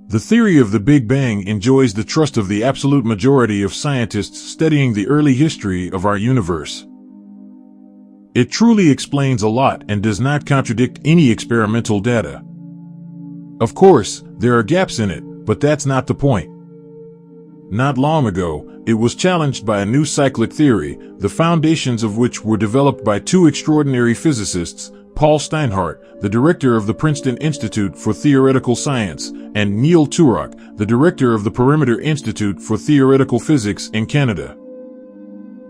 The theory of the Big Bang enjoys the trust of the absolute majority of scientists studying the early history of our universe. It truly explains a lot and does not contradict any experimental data. Of course, there are gaps in it, but that's not the point. Not long ago, it was challenged by a new cyclic theory, the foundations of which were developed by two extraordinary physicists, Paul Steinhardt, the director of the Princeton Institute for Theoretical Science, and Neil Turok, the director of the Perimeter Institute for Theoretical Physics in Canada.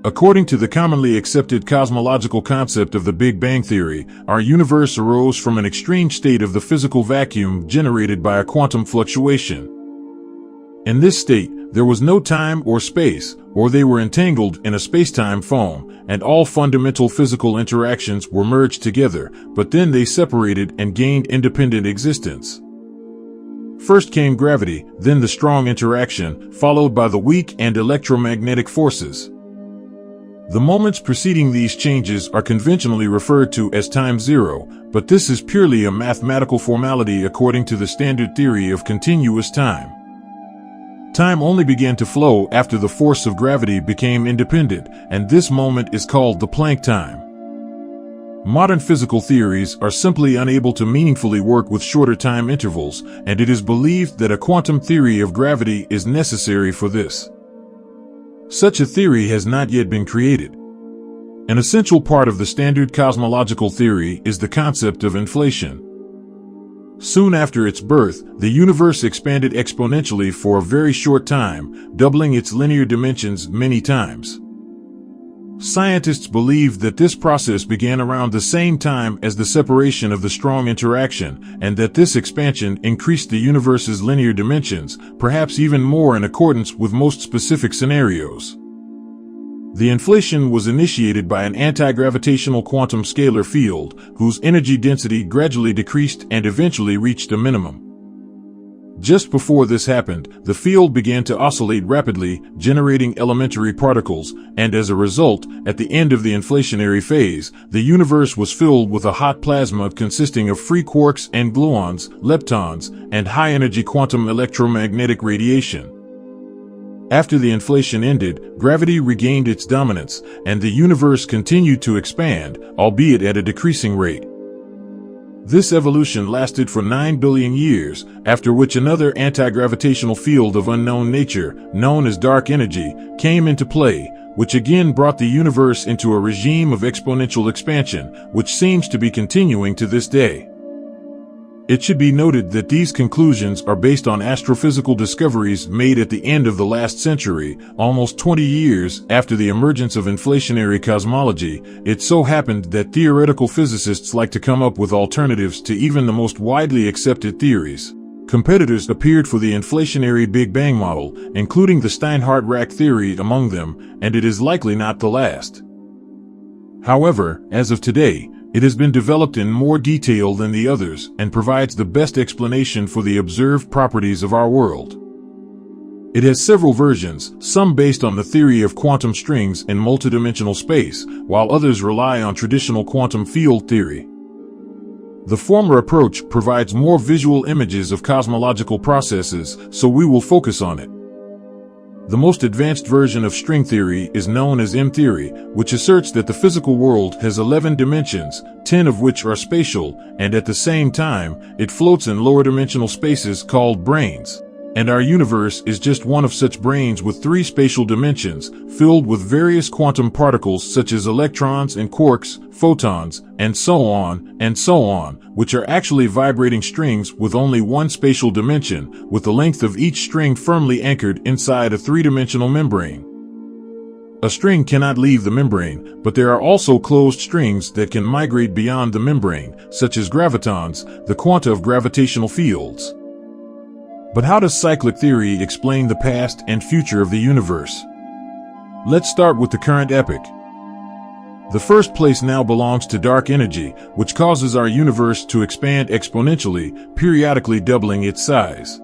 According to the commonly accepted cosmological concept of the Big Bang Theory, our universe arose from an extreme state of the physical vacuum generated by a quantum fluctuation. In this state, there was no time or space, or they were entangled in a space-time foam, and all fundamental physical interactions were merged together, but then they separated and gained independent existence. First came gravity, then the strong interaction, followed by the weak and electromagnetic forces. The moments preceding these changes are conventionally referred to as time zero, but this is purely a mathematical formality according to the standard theory of continuous time. Time only began to flow after the force of gravity became independent, and this moment is called the Planck time. Modern physical theories are simply unable to meaningfully work with shorter time intervals, and it is believed that a quantum theory of gravity is necessary for this. Such a theory has not yet been created. An essential part of the standard cosmological theory is the concept of inflation. Soon after its birth, the universe expanded exponentially for a very short time, doubling its linear dimensions many times. Scientists believe that this process began around the same time as the separation of the strong interaction, and that this expansion increased the universe's linear dimensions, perhaps even more in accordance with most specific scenarios. The inflation was initiated by an anti-gravitational quantum scalar field, whose energy density gradually decreased and eventually reached a minimum. Just before this happened, the field began to oscillate rapidly, generating elementary particles, and as a result, at the end of the inflationary phase, the universe was filled with a hot plasma consisting of free quarks and gluons, leptons, and high-energy quantum electromagnetic radiation. After the inflation ended, gravity regained its dominance, and the universe continued to expand, albeit at a decreasing rate. This evolution lasted for 9 billion years, after which another anti-gravitational field of unknown nature, known as dark energy, came into play, which again brought the universe into a regime of exponential expansion, which seems to be continuing to this day. It should be noted that these conclusions are based on astrophysical discoveries made at the end of the last century, almost 20 years after the emergence of inflationary cosmology. It so happened that theoretical physicists like to come up with alternatives to even the most widely accepted theories. Competitors appeared for the inflationary Big Bang model, including the Steinhardt-Rack theory among them, and it is likely not the last. However, as of today, it has been developed in more detail than the others and provides the best explanation for the observed properties of our world. It has several versions, some based on the theory of quantum strings in multidimensional space, while others rely on traditional quantum field theory. The former approach provides more visual images of cosmological processes, so we will focus on it. The most advanced version of string theory is known as M-theory, which asserts that the physical world has 11 dimensions, 10 of which are spatial, and at the same time, it floats in lower dimensional spaces called branes. And our universe is just one of such branes with 3 spatial dimensions, filled with various quantum particles such as electrons and quarks, photons, and so on, which are actually vibrating strings with only one spatial dimension, with the length of each string firmly anchored inside a 3-dimensional membrane. A string cannot leave the membrane, but there are also closed strings that can migrate beyond the membrane, such as gravitons, the quanta of gravitational fields. But how does cyclic theory explain the past and future of the universe? Let's start with the current epoch. The first place now belongs to dark energy, which causes our universe to expand exponentially, periodically doubling its size.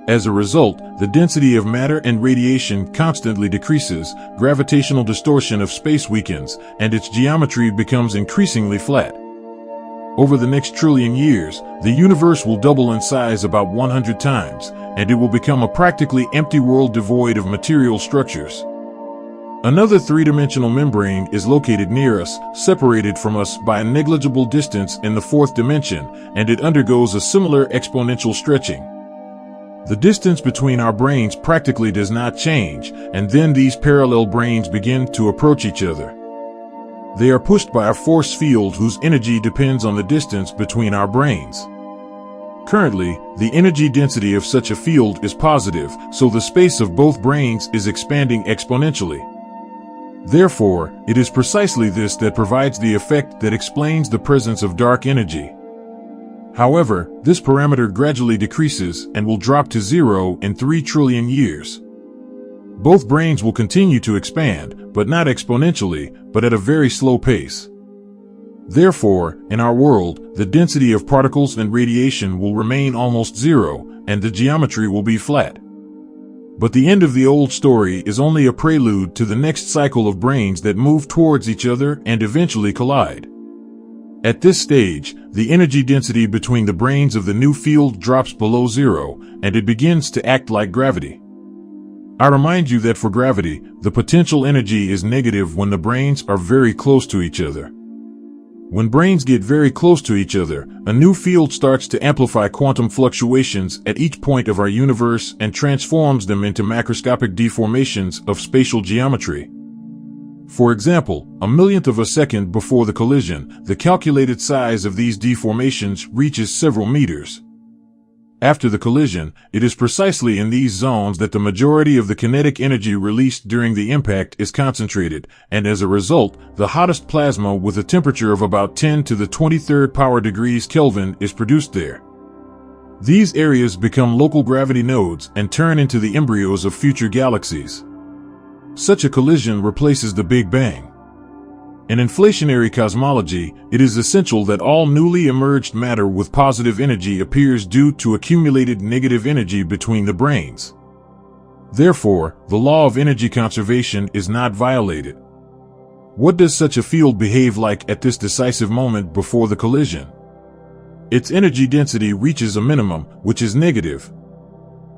As a result, the density of matter and radiation constantly decreases, gravitational distortion of space weakens, and its geometry becomes increasingly flat. Over the next trillion years, the universe will double in size about 100 times, and it will become a practically empty world devoid of material structures. Another three-dimensional membrane is located near us, separated from us by a negligible distance in the fourth dimension, and it undergoes a similar exponential stretching. The distance between our brains practically does not change, and then these parallel brains begin to approach each other. They are pushed by a force field whose energy depends on the distance between our brains. Currently, the energy density of such a field is positive, so the space of both brains is expanding exponentially. Therefore, it is precisely this that provides the effect that explains the presence of dark energy. However, this parameter gradually decreases and will drop to zero in 3 trillion years. Both brains will continue to expand, but not exponentially, but at a very slow pace. Therefore, in our world, the density of particles and radiation will remain almost zero, and the geometry will be flat. But the end of the old story is only a prelude to the next cycle of brains that move towards each other and eventually collide. At this stage, the energy density between the brains of the new field drops below zero, and it begins to act like gravity. I remind you that for gravity, the potential energy is negative when the brains are very close to each other. When brains get very close to each other, a new field starts to amplify quantum fluctuations at each point of our universe and transforms them into macroscopic deformations of spatial geometry. For example, a millionth of a second before the collision, the calculated size of these deformations reaches several meters. After the collision, it is precisely in these zones that the majority of the kinetic energy released during the impact is concentrated, and as a result, the hottest plasma with a temperature of about 10 to the 23rd power degrees Kelvin is produced there. These areas become local gravity nodes and turn into the embryos of future galaxies. Such a collision replaces the Big Bang. In inflationary cosmology, it is essential that all newly emerged matter with positive energy appears due to accumulated negative energy between the brains. Therefore, the law of energy conservation is not violated. What does such a field behave like at this decisive moment before the collision? Its energy density reaches a minimum, which is negative.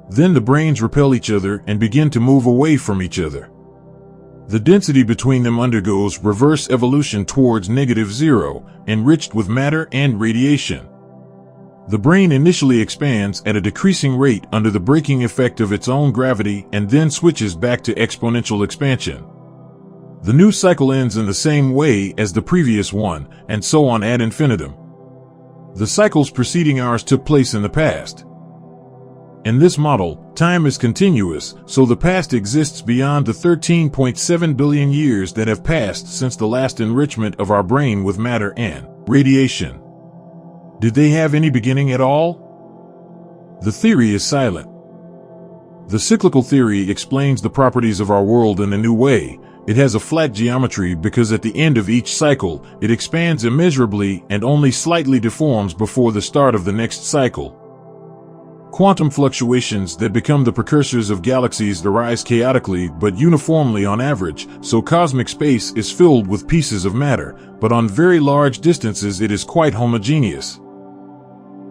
Then the brains repel each other and begin to move away from each other. The density between them undergoes reverse evolution towards -0, enriched with matter and radiation. The brain initially expands at a decreasing rate under the braking effect of its own gravity and then switches back to exponential expansion. The new cycle ends in the same way as the previous one, and so on ad infinitum. The cycles preceding ours took place in the past. In this model, time is continuous, so the past exists beyond the 13.7 billion years that have passed since the last enrichment of our brain with matter and radiation. Did they have any beginning at all? The theory is silent. The cyclical theory explains the properties of our world in a new way. It has a flat geometry because at the end of each cycle, it expands immeasurably and only slightly deforms before the start of the next cycle. Quantum fluctuations that become the precursors of galaxies arise chaotically but uniformly on average, so cosmic space is filled with pieces of matter, but on very large distances it is quite homogeneous.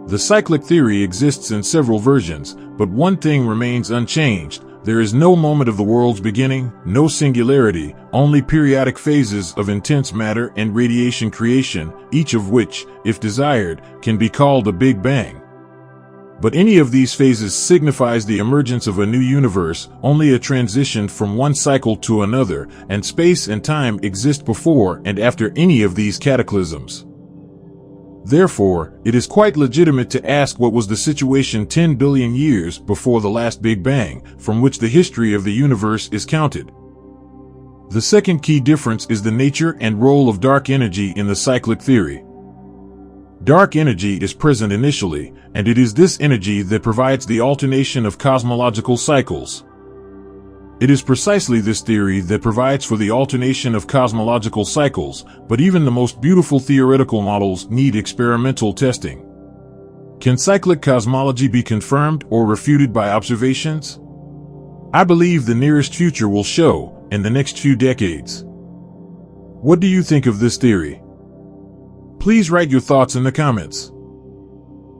The cyclic theory exists in several versions, but one thing remains unchanged. There is no moment of the world's beginning, no singularity, only periodic phases of intense matter and radiation creation, each of which, if desired, can be called a Big Bang. But any of these phases signifies the emergence of a new universe, only a transition from one cycle to another, and space and time exist before and after any of these cataclysms. Therefore, it is quite legitimate to ask what was the situation 10 billion years before the last Big Bang, from which the history of the universe is counted. The second key difference is the nature and role of dark energy in the cyclic theory. Dark energy is present initially, and it is this energy that provides the alternation of cosmological cycles. It is precisely this theory that provides for the alternation of cosmological cycles, but even the most beautiful theoretical models need experimental testing. Can cyclic cosmology be confirmed or refuted by observations? I believe the nearest future will show, in the next few decades. What do you think of this theory? Please write your thoughts in the comments.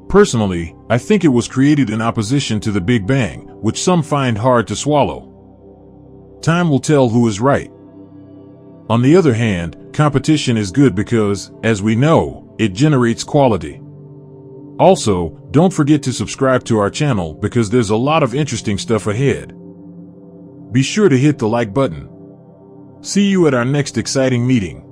Personally, I think it was created in opposition to the Big Bang, which some find hard to swallow. Time will tell who is right. On the other hand, competition is good because, as we know, it generates quality. Also, don't forget to subscribe to our channel because there's a lot of interesting stuff ahead. Be sure to hit the like button. See you at our next exciting meeting.